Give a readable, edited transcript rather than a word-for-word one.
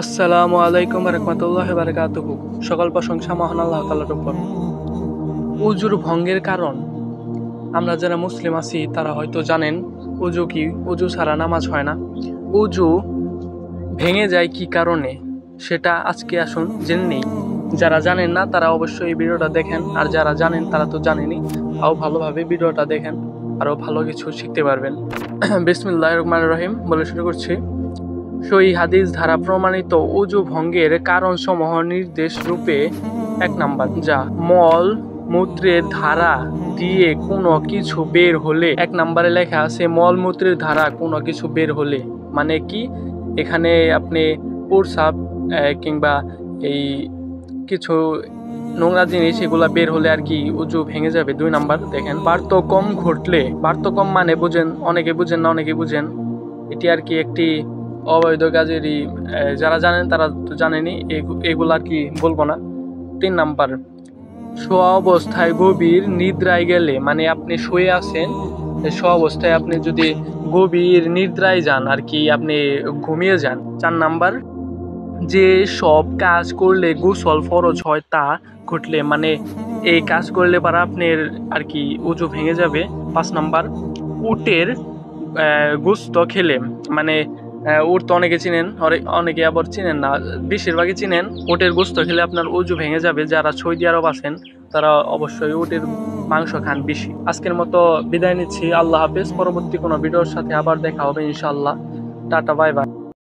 আসসালামু আলাইকুম রহমতুল্লাহি বারাকাতুহু। সকল প্রশংসা মহান আল্লাহ তাআলার উপর। উজুর ভঙ্গের কারণ আমরা যারা মুসলিম আছি তারা হয়তো জানেন উজু কি, উজু ছাড়া নামাজ হয় না। উজু ভেঙে যায় কি কারণে সেটা আজকে আসুন জেনে নেই। যারা জানেন না তারা অবশ্যই এই ভিডিওটা দেখেন, আর যারা জানেন তারা তো জানেনই, তাও ভালোভাবে ভিডিওটা দেখেন, আরো ভালো কিছু শিখতে পারবেন। বিসমিল্লাহির রহমানির রহিম বলে শুরু করছি। সহিহ হাদিস দ্বারা প্রমাণিত ওযু ভঙ্গের কারণসমূহ নির্দেশ রূপে ১ নাম্বার, যা মল মূত্রের ধারা দিয়ে কোনো কিছু বের হলে। ১ নাম্বারে লেখা আছে মল মূত্রের ধারা কোনো কিছু বের হলে, মানে কি এখানে আপনি প্রস্রাব কিংবা এই কিছু নোংরা জিনিস এগুলা বের হলে আর কি উজু ভেঙে যাবে। ২ নাম্বার দেখেন পার্থক্যম ঘটলে। পার্থক্যম মানে বুঝেন, অনেকে বুঝেন না অনেকে বুঝেন, এটি আর কি একটি অবৈধ কাজেরই। যারা জানেন তারা তো জানেনই, এগুলো আর কি বলবো না। ৩ নাম্বার, শোয়া অবস্থায় গভীর নিদ্রায় গেলে, মানে আপনি শুয়ে আছেন, শোয়া অবস্থায় আপনি যদি গভীর নিদ্রায় যান আর কি, আপনি ঘুমিয়ে যান। ৪ নাম্বার, যে সব কাজ করলে গোসল ফরজ হয় তা ঘটলে, মানে এই কাজ করলে পারা আপনার আর কি উজু ভেঙে যাবে। ৫ নাম্বার, উটের গোস্ত খেলে, মানে উট তো অনেকে চিনেন, অনেকে আবার চিনেন না, বেশিরভাগই চিনেন। উটের গোস্ত খেলে আপনার উজু ভেঙে যাবে। যারা সৌদি আরব আছেন তারা অবশ্যই উটের মাংস খান বেশি। আজকের মতো বিদায় নিচ্ছি, আল্লাহ হাফেজ। পরবর্তী কোনো ভিডিওর সাথে আবার দেখা হবে ইনশাআল্লাহ। Tata, bye bye.